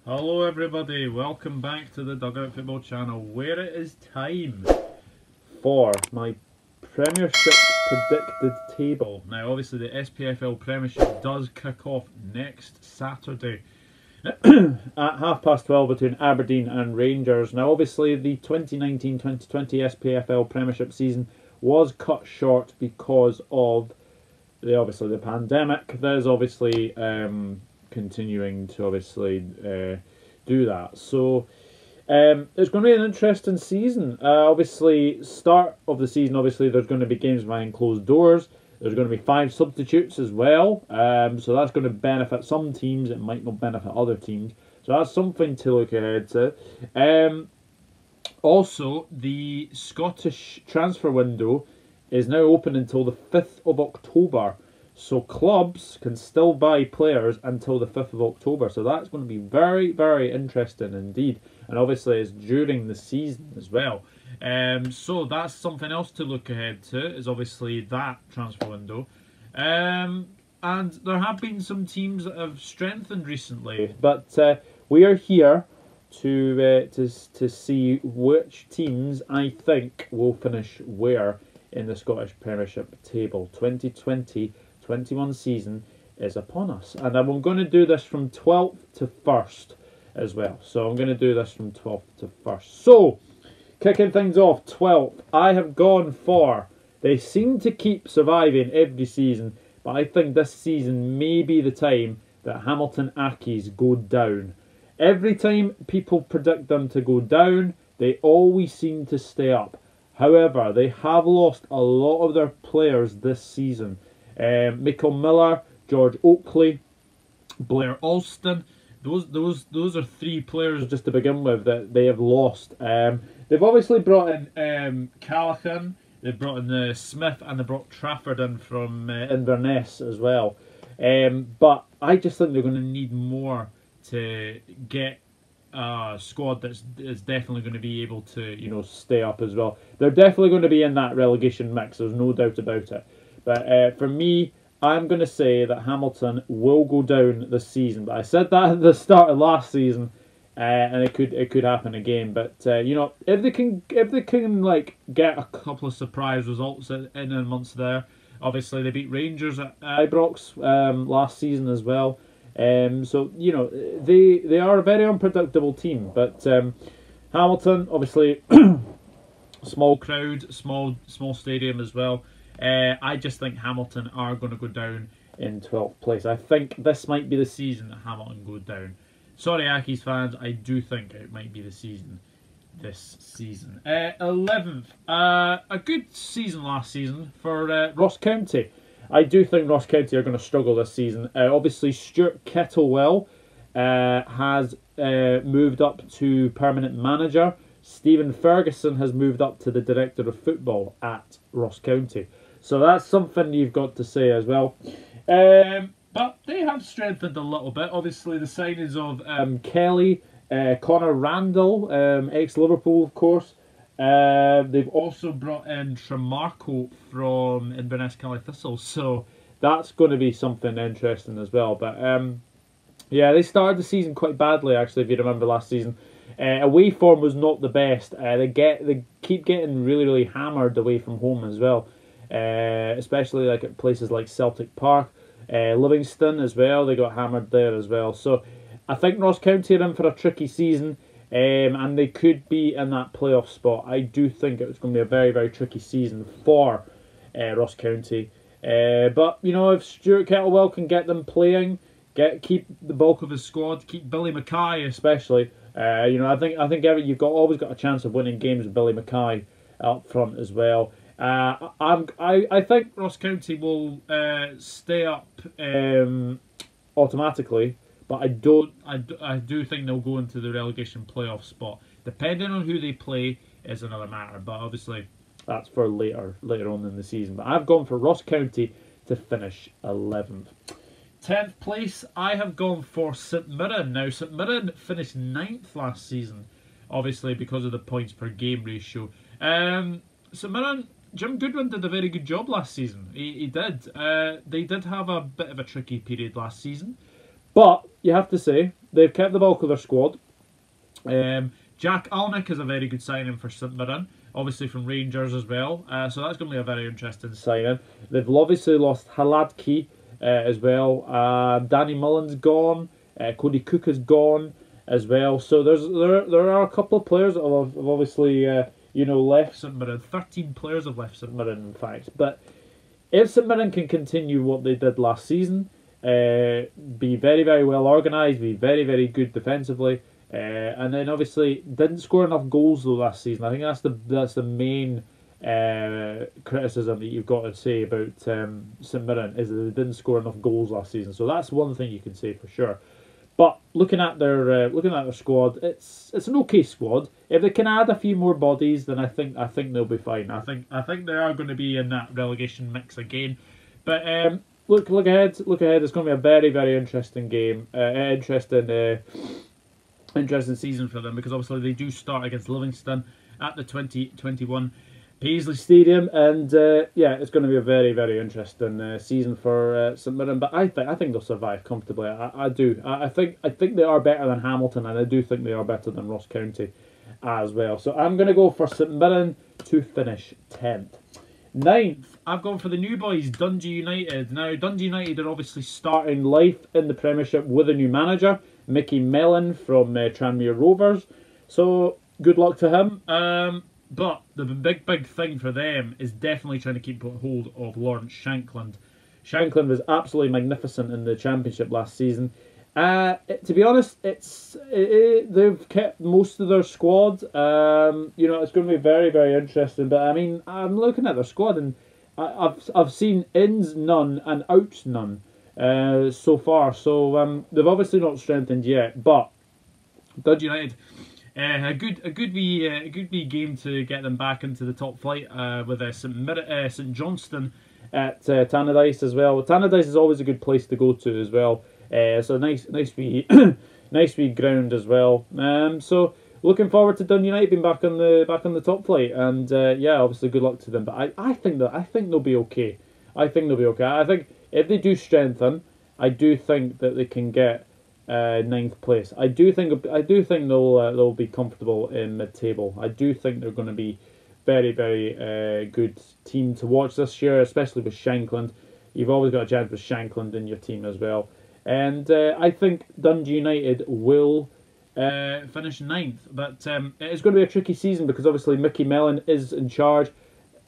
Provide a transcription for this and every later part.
Hello everybody, welcome back to the Dugout Football channel, where it is time for my Premiership predicted table. Now obviously the SPFL Premiership does kick off next Saturday at 12:30 between Aberdeen and Rangers. Now obviously the 2019-2020 SPFL Premiership season was cut short because of the pandemic. There's obviously continuing to do that. So it's going to be an interesting season. Obviously, start of the season, obviously there's going to be games behind closed doors. There's going to be 5 substitutes as well. So that's going to benefit some teams. It might not benefit other teams. So that's something to look ahead to. Also, the Scottish transfer window is now open until the 5th of October. So clubs can still buy players until the 5th of October. So that's going to be very, very interesting indeed. And obviously it's during the season as well. So that's something else to look ahead to, is obviously that transfer window. And there have been some teams that have strengthened recently. But we are here to see which teams I think will finish where in the Scottish Premiership table. 2020-21 season is upon us, and I'm going to do this from 12th to 1st as well. So I'm going to do this from 12th to 1st. So kicking things off, 12th, I have gone for, they seem to keep surviving every season, but I think this season may be the time that Hamilton Accies go down. Every time people predict them to go down, they always seem to stay up. However, they have lost a lot of their players this season. Michael Miller, George Oakley, Blair Alston. Those are 3 players just to begin with that they have lost. They've obviously brought in Callaghan, they've brought in Smith, and they brought Trafford in from Inverness as well. But I just think they're going to need more to get a squad that's definitely going to be able to stay up as well. They're definitely going to be in that relegation mix, there's no doubt about it. But for me, I'm going to say that Hamilton will go down this season. But I said that at the start of last season, and it could happen again. But if they can like get a couple of surprise results in and amongst there. Obviously they beat Rangers at Ibrox last season as well. So they are a very unpredictable team. But Hamilton, obviously, small crowd, small stadium as well. I just think Hamilton are going to go down in 12th place. I think this might be the season that Hamilton go down. Sorry, Accies fans, I do think it might be the season this season. 11th, a good season last season for Ross County. I do think Ross County are going to struggle this season. Obviously, Stuart Kettlewell has moved up to permanent manager. Stephen Ferguson has moved up to the director of football at Ross County. So that's something you've got to say as well. But they have strengthened a little bit. Obviously, the signings of Kelly, Connor Randall, ex-Liverpool, of course. They've also brought in Tremarco from Inverness Caley Thistle. So that's going to be something interesting as well. But yeah, they started the season quite badly, actually, if you remember last season. Away form was not the best. They keep getting really, really hammered away from home as well, especially like at places like Celtic Park, Livingston as well. They got hammered there as well. So I think Ross County are in for a tricky season, and they could be in that playoff spot. I do think it's going to be a very, very tricky season for Ross County. But if Stuart Kettlewell can get them playing, keep the bulk of his squad, keep Billy Mackay especially. I think you've always got a chance of winning games with Billy Mackay up front as well. I think Ross County will stay up automatically, but I do think they'll go into the relegation playoff spot. Depending on who they play is another matter, but obviously that's for later on in the season. But I've gone for Ross County to finish 11th. 10th place, I have gone for St Mirren. Now, St Mirren finished 9th last season, obviously because of the points per game ratio. St Mirren, Jim Goodwin did a very good job last season. He did. They did have a bit of a tricky period last season, But you have to say they've kept the bulk of their squad. Jack Alnwick is a very good signing for St Mirren, obviously from Rangers as well. So that's going to be a very interesting signing. They've obviously lost Haladki as well. Danny Mullen's gone. Cody Cook is gone as well. So there are a couple of players that have obviously left St Mirren. 13 players have left St Mirren, in fact. But if St Mirren can continue what they did last season, be very, very well organised, be very, very good defensively, and then obviously didn't score enough goals though last season. I think that's the main criticism that you've got to say about St Mirren, is that they didn't score enough goals last season. So that's one thing you can say for sure. But looking at their squad, it's an okay squad. If they can add a few more bodies, then I think they'll be fine. I think they are going to be in that relegation mix again. But look ahead. It's going to be a very, very interesting game. Interesting season for them, because obviously they do start against Livingston at the 2021 Paisley Stadium, and it's going to be a very, very interesting season for St Mirren. But I think they'll survive comfortably. I do. I think they are better than Hamilton, and I do think they are better than Ross County as well. So I'm going to go for St Mirren to finish 10th. 9th, I've gone for the new boys, Dundee United. Now, Dundee United are obviously starting life in the Premiership with a new manager, Mickey Mellon from Tranmere Rovers. So good luck to him. But the big thing for them is definitely trying to keep hold of Lawrence Shankland. Shankland was absolutely magnificent in the Championship last season. To be honest, they've kept most of their squad. It's going to be very, very interesting. But I mean, I'm looking at their squad, and I've seen ins none and outs none so far. So they've obviously not strengthened yet. But Dundee United, a good wee game to get them back into the top flight with St Johnstone at Tannadice as well. Tannadice is always a good place to go to as well. So nice wee nice wee ground as well. So looking forward to Dundee United being back on the top flight, and obviously good luck to them. But I think they'll be okay. I think if they do strengthen, I do think that they can get 9th place. I do think they'll be comfortable in mid-table. I do think they're going to be very, very good team to watch this year, especially with Shankland. You've always got a chance with Shankland in your team as well. And I think Dundee United will finish 9th. But it's going to be a tricky season, because obviously Mickey Mellon is in charge.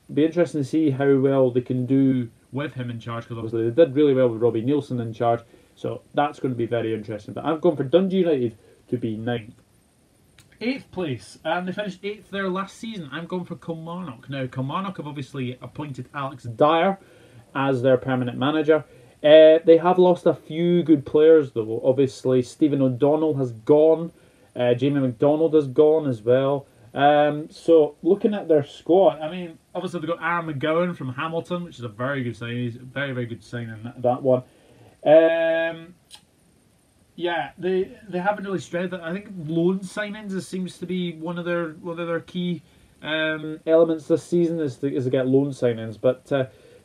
It'll be interesting to see how well they can do with him in charge, because obviously they did really well with Robbie Nielsen in charge. So that's going to be very interesting. But I've gone for Dundee United to be 9th. 8th place, and they finished 8th there last season. I'm going for Kilmarnock. Now, Kilmarnock have obviously appointed Alex Dyer as their permanent manager. They have lost a few good players though. Obviously, Stephen O'Donnell has gone. Jamie McDonald has gone as well. So looking at their squad, I mean, obviously they've got Aaron McGowan from Hamilton, which is a very good signing. He's a very, very good signing, that one. They haven't really strengthened. I think loan signings seems to be one of their key elements this season is to get loan signings. But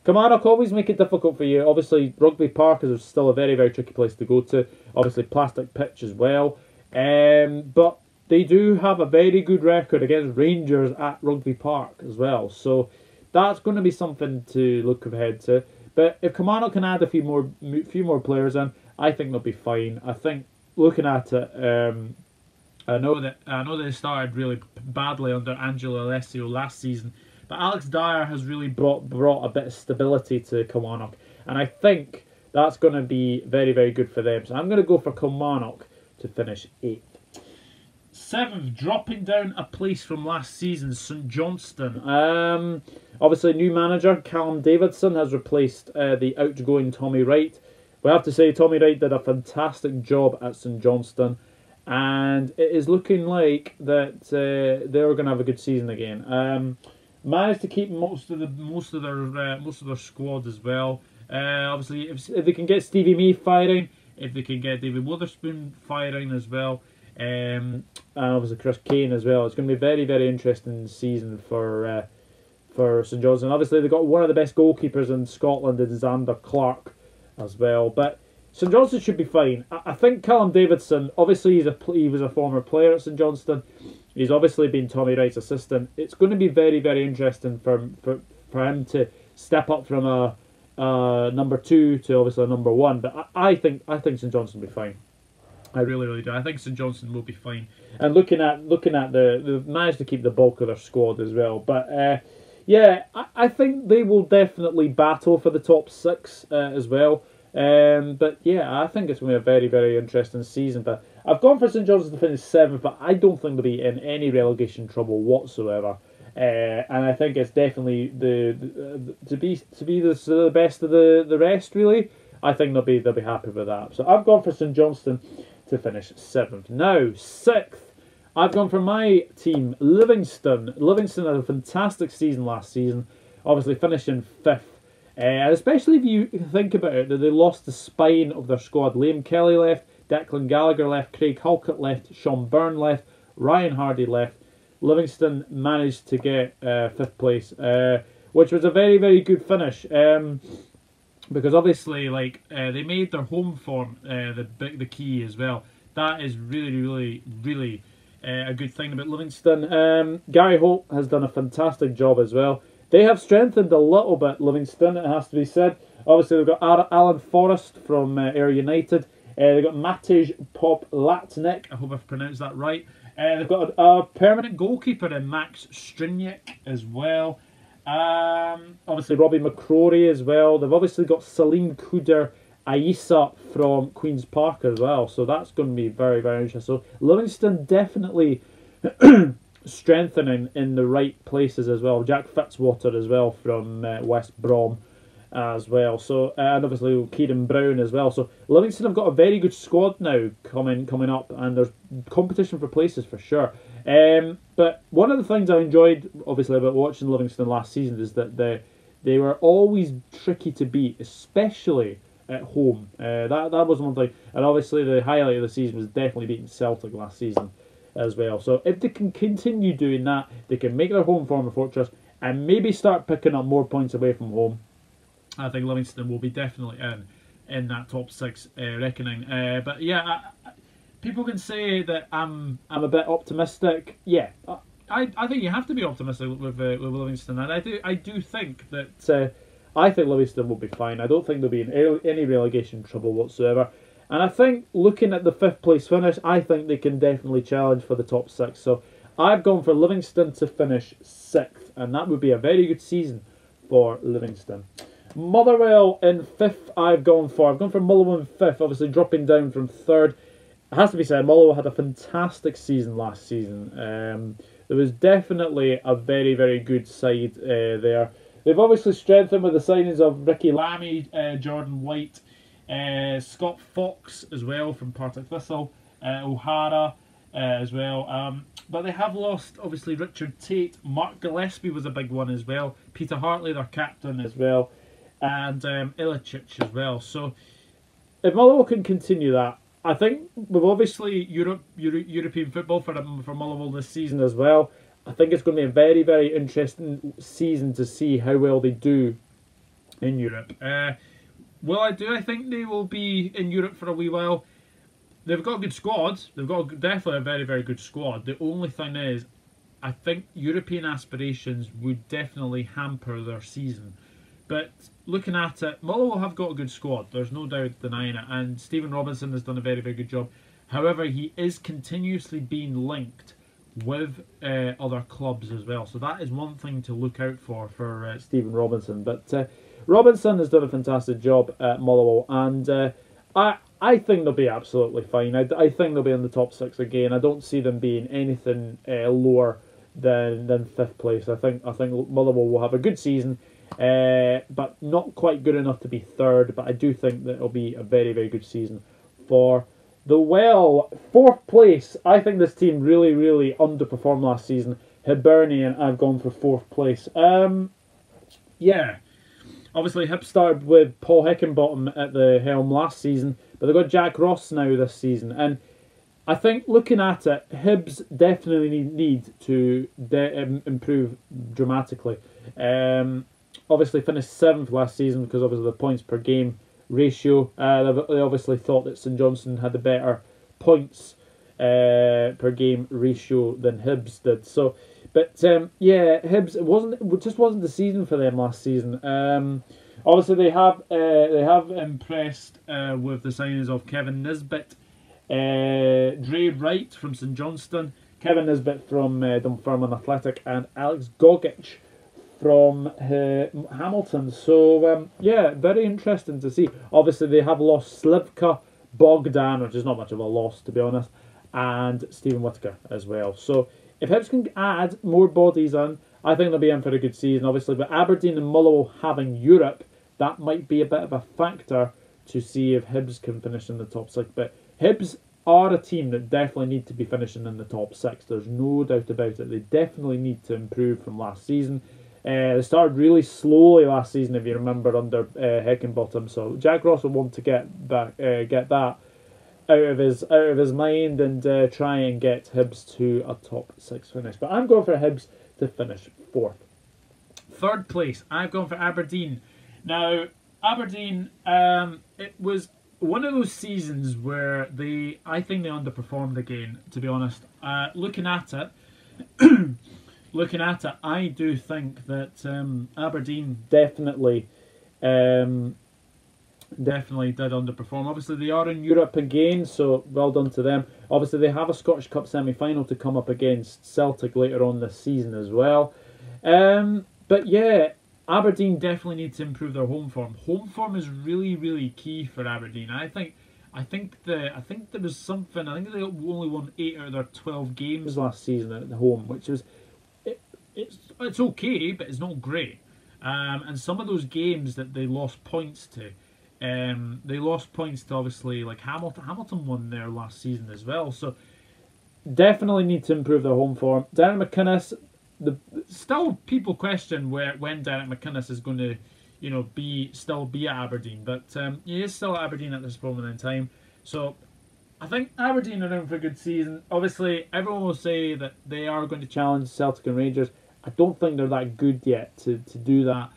Kilmarnock always make it difficult for you. Obviously, Rugby Park is still a very, very tricky place to go to. Obviously, plastic pitch as well. But they do have a very good record against Rangers at Rugby Park as well. So that's going to be something to look ahead to. But if Kilmarnock can add a few more players in, I think they'll be fine. I think looking at it, I know they started really badly under Angelo Alessio last season, but Alex Dyer has really brought a bit of stability to Kilmarnock, and I think that's going to be very, very good for them. So I'm going to go for Kilmarnock to finish 8th. 7th, dropping down a place from last season, St Johnstone. Obviously, new manager Callum Davidson has replaced the outgoing Tommy Wright. We have to say Tommy Wright did a fantastic job at St Johnstone, and it is looking like that they're going to have a good season again. Managed to keep most of their squad as well. Obviously, if they can get Stevie Mee firing, if they can get David Witherspoon firing as well, and obviously Chris Kane as well, it's going to be a very, very interesting season for St Johnstone. Obviously, they've got one of the best goalkeepers in Scotland, is Xander Clark as well. But St Johnstone should be fine. I think Callum Davidson, obviously he was a former player at St Johnstone. He's obviously been Tommy Wright's assistant. It's going to be very, very interesting for him to step up from a number 2 to obviously a number 1. But I think St Johnstone will be fine. I really, really do. I think St Johnstone will be fine. And looking at they've managed to keep the bulk of their squad as well. But yeah, I think they will definitely battle for the top 6 as well. But yeah, I think it's going to be a very, very interesting season. But I've gone for St Johnstone to finish 7th, but I don't think they'll be in any relegation trouble whatsoever. And I think it's definitely to be the best of the rest. Really, I think they'll be happy with that. So I've gone for St Johnstone to finish 7th. Now 6th, I've gone for my team, Livingston. Livingston had a fantastic season last season, obviously finishing 5th. And especially if you think about it, that they lost the spine of their squad. Liam Kelly left, Declan Gallagher left, Craig Halkett left, Sean Byrne left, Ryan Hardy left. Livingston managed to get 5th place, which was a very, very good finish. Because obviously, they made their home form the key as well. That is really, really, really a good thing about Livingston. Gary Holt has done a fantastic job as well. They have strengthened a little bit, Livingston, it has to be said. Obviously, they've got Alan Forrest from Ayr United. They've got Matej Poplatnik. I hope I've pronounced that right. They've got a permanent goalkeeper in Max Striniak as well. Obviously, Robbie McCrory as well. They've obviously got Salim Kuder Aissa from Queen's Park as well. So that's going to be very, very interesting. So Livingston definitely strengthening in the right places as well. Jack Fitzwater as well from West Brom as well. So and obviously Kieran Brown as well. So Livingston have got a very good squad now coming up, and there's competition for places for sure. But one of the things I enjoyed obviously about watching Livingston last season is that they were always tricky to beat, especially at home. That was one thing, and obviously the highlight of the season was definitely beating Celtic last season as well. So if they can continue doing that, they can make their home form a fortress and maybe start picking up more points away from home. I think Livingston will be definitely in that top 6 reckoning. But yeah, people can say that I'm a bit optimistic. Yeah, I think you have to be optimistic with Livingston, and I do think that I think Livingston will be fine. I don't think they'll be in any relegation trouble whatsoever. And I think, looking at the 5th place finish, I think they can definitely challenge for the top 6. So I've gone for Livingston to finish 6th, and that would be a very good season for Livingston. Motherwell in 5th, I've gone for Motherwell in 5th, obviously dropping down from 3rd. It has to be said, Motherwell had a fantastic season last season. There was definitely a very, very good side there. They've obviously strengthened with the signings of Ricky Lamy, Jordan White, Scott Fox as well from Partick Thistle, O'Hara as well. But they have lost, obviously, Richard Tate. Mark Gillespie was a big one as well. Peter Hartley, their captain, as well. And Ilicic as well. So if Motherwell can continue that, I think with obviously European football for Motherwell this season as well, I think it's going to be a very, very interesting season to see how well they do in Europe. I think they will be in Europe for a wee while. They've got a good squad. They've got definitely a very, very good squad. The only thing is, I think European aspirations would definitely hamper their season. But looking at it, Motherwell have got a good squad. There's no doubt denying it. And Stephen Robinson has done a very, very good job. However, he is continuously being linked with other clubs as well. So that is one thing to look out for Stephen Robinson. But Robinson has done a fantastic job at Motherwell, and I think they'll be absolutely fine. I think they'll be in the top 6 again. I don't see them being anything lower than 5th place. I think Motherwell will have a good season, but not quite good enough to be 3rd. But I do think that it'll be a very, very good season for the Well. 4th place. I think this team really, really underperformed last season. Hibernian, I've gone for 4th place. Yeah. Obviously, Hibs started with Paul Heckingbottom at the helm last season, but they've got Jack Ross now this season. And I think, looking at it, Hibs definitely need to improve dramatically. Obviously, finished 7th last season because obviously the points per game ratio. They obviously thought that St Johnstone had the better points per game ratio than Hibs did. So, but yeah, Hibs it just wasn't the season for them last season. Obviously they have impressed with the signings of Kevin Nisbet, Dre Wright from St Johnstone, Kevin Nisbet from Dunfermline Athletic, and Alex Gogic from Hamilton. So yeah, very interesting to see. Obviously they have lost Slivka, Bogdan, which is not much of a loss to be honest, and Stephen Whittaker as well. So if Hibs can add more bodies in, I think they'll be in for a good season, obviously. But Aberdeen and Motherwell having Europe, that might be a bit of a factor to see if Hibs can finish in the top six. But Hibs are a team that definitely need to be finishing in the top six. There's no doubt about it. They definitely need to improve from last season. They started really slowly last season, if you remember, under Heckingbottom. So Jack Ross will want to get that out of his mind and try and get Hibs to a top six finish. But I'm going for Hibs to finish fourth. Third place, I've gone for Aberdeen. Now, Aberdeen, it was one of those seasons where I think they underperformed again, to be honest. Looking at it, I do think that Aberdeen definitely did underperform. Obviously, they are in Europe again, so well done to them. Obviously, they have a Scottish Cup semi-final to come up against Celtic later on this season as well. But yeah, Aberdeen definitely need to improve their home form. Home form is really, really key for Aberdeen. I think there was something. I think they only won 8 out of their 12 games last season at home, which was it's okay, but it's not great. And some of those games that they lost points to. They lost points to obviously like Hamilton. Hamilton won there last season as well. So definitely need to improve their home form. Derek McInnes, still people question when Derek McInnes is going to, still be at Aberdeen, but he is still at Aberdeen at this moment in time. So I think Aberdeen are in for a good season. Obviously, everyone will say that they are going to challenge Celtic and Rangers. I don't think they're that good yet to do that.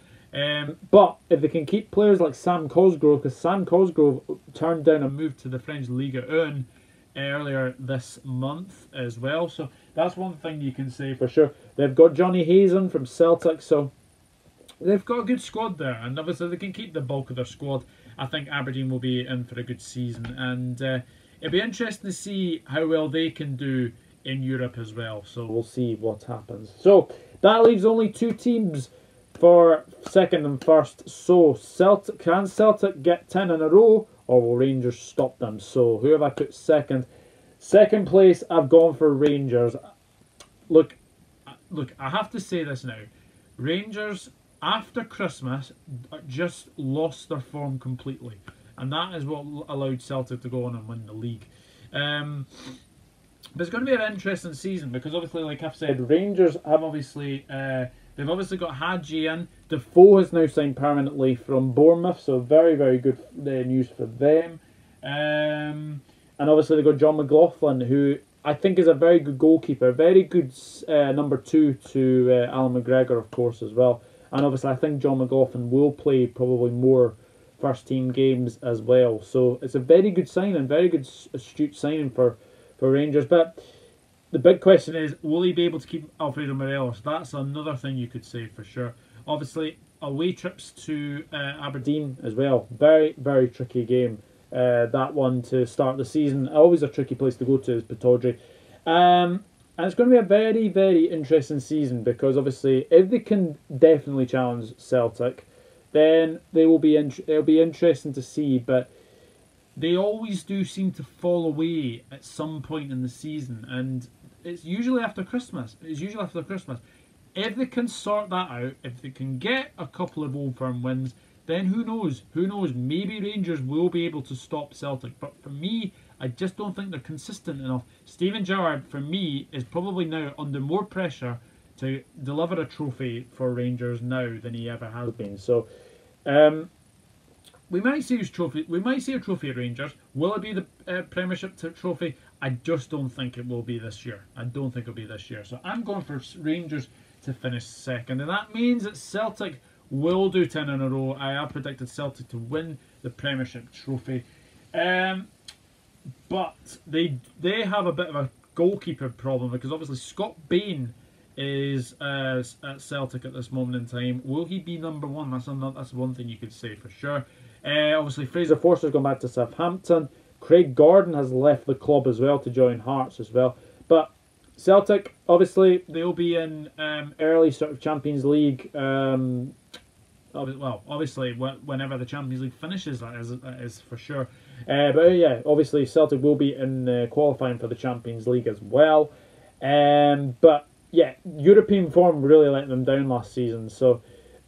But if they can keep players like Sam Cosgrove, because Sam Cosgrove turned down a move to the French Ligue 1 earlier this month as well, so that's one thing you can say for sure. They've got Johnny Hazen from Celtic, so they've got a good squad there, and obviously they can keep the bulk of their squad. I think Aberdeen will be in for a good season, and it'll be interesting to see how well they can do in Europe as well, so we'll see what happens. So that leaves only 2 teams for second and first. So can Celtic get 10 in a row, or will Rangers stop them? So who have I put second? Second place, I've gone for Rangers. Look, I have to say this now. Rangers, after Christmas, just lost their form completely. And that is what allowed Celtic to go on and win the league. But it's going to be an interesting season because obviously, like I've said, Rangers have obviously... they've obviously got Hadji in. Defoe has now signed permanently from Bournemouth, so very, very good news for them. And obviously they've got John McLaughlin, who I think is a very good goalkeeper, very good number 2 to Alan McGregor, of course, as well. And obviously I think John McLaughlin will play probably more first-team games as well. So it's a very good signing, very good astute signing for Rangers. But the big question is, will he be able to keep Alfredo Morelos? That's another thing you could say for sure. Obviously, away trips to Aberdeen as well. Very, very tricky game. That one to start the season. Always a tricky place to go to is Pittodrie. And it's going to be a very, very interesting season because obviously, if they can definitely challenge Celtic, then it'll be interesting to see. But they always do seem to fall away at some point in the season, and it's usually after Christmas. If they can sort that out, if they can get a couple of Old Firm wins, then who knows? Maybe Rangers will be able to stop Celtic. But for me, I just don't think they're consistent enough. Steven Gerrard, for me, is probably now under more pressure to deliver a trophy for Rangers now than he ever has been. So, we might see his trophy. We might see a trophy at Rangers. Will it be the Premiership trophy? I just don't think it will be this year. So I'm going for Rangers to finish second, and that means that Celtic will do 10 in a row. I have predicted Celtic to win the Premiership trophy. But they have a bit of a goalkeeper problem, because obviously Scott Bain is at Celtic at this moment in time. Will he be number one? That's one thing you could say for sure. Obviously Fraser Forster's gone back to Southampton. Craig Gordon has left the club as well to join Hearts as well. But Celtic, obviously, they'll be in early sort of Champions League. Obviously, whenever the Champions League finishes, that is for sure. But yeah, obviously Celtic will be in qualifying for the Champions League as well. But yeah, European form really let them down last season.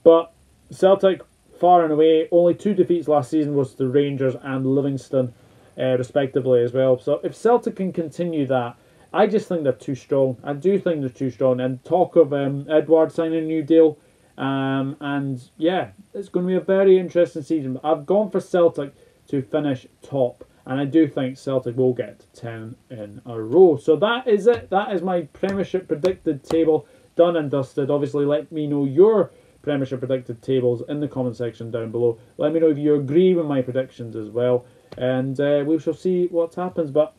But Celtic, far and away, only 2 defeats last season was to Rangers and Livingston, respectively as well. So if Celtic can continue that, I just think they're too strong. I do think they're too strong. And talk of Edouard signing a new deal. And yeah, it's going to be a very interesting season. I've gone for Celtic to finish top, and I do think Celtic will get 10 in a row. So that is it. That is my Premiership predicted table done and dusted. Obviously, let me know your Premiership predicted tables in the comment section down below. Let me know if you agree with my predictions as well, and we shall see what happens. But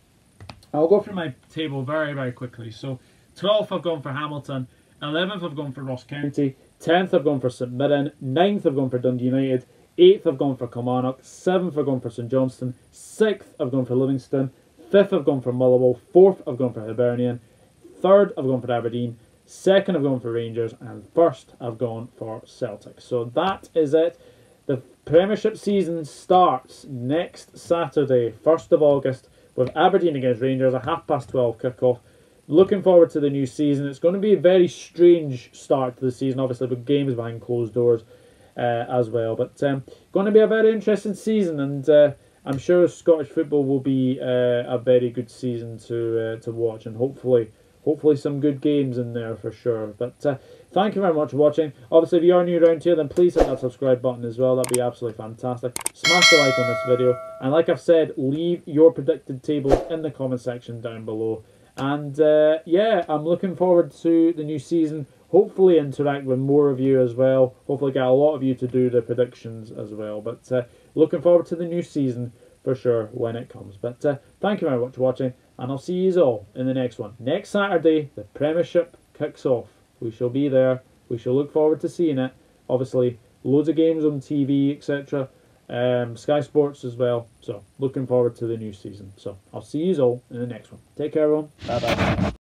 I'll go through my table very, very quickly. So 12th I've gone for Hamilton, 11th I've gone for Ross County, 10th I've gone for St Mirren, 9th I've gone for Dundee United, 8th I've gone for Kilmarnock, 7th I've gone for St Johnstone, 6th I've gone for Livingston, 5th I've gone for Motherwell, 4th I've gone for Hibernian, 3rd I've gone for Aberdeen, 2nd I've gone for Rangers, and 1st I've gone for Celtic. So that is it. The Premiership season starts next Saturday, 1st of August, with Aberdeen against Rangers, a 12:30 kick-off. Looking forward to the new season. It's going to be a very strange start to the season, obviously, with games behind closed doors as well. But going to be a very interesting season, and I'm sure Scottish football will be a very good season to watch, and hopefully some good games in there for sure. But thank you very much for watching. Obviously, if you are new around here, then please hit that subscribe button as well. That'd be absolutely fantastic. Smash the like on this video, and like I've said, leave your predicted tables in the comment section down below. And yeah, I'm looking forward to the new season. Hopefully interact with more of you as well. Hopefully get a lot of you to do the predictions as well. But looking forward to the new season for sure when it comes. But thank you very much for watching, and I'll see you all in the next one. Next Saturday, the Premiership kicks off. We shall be there. We shall look forward to seeing it. Obviously, loads of games on TV, etc. Sky Sports as well. So, looking forward to the new season. So, I'll see you all in the next one. Take care, everyone. Bye-bye.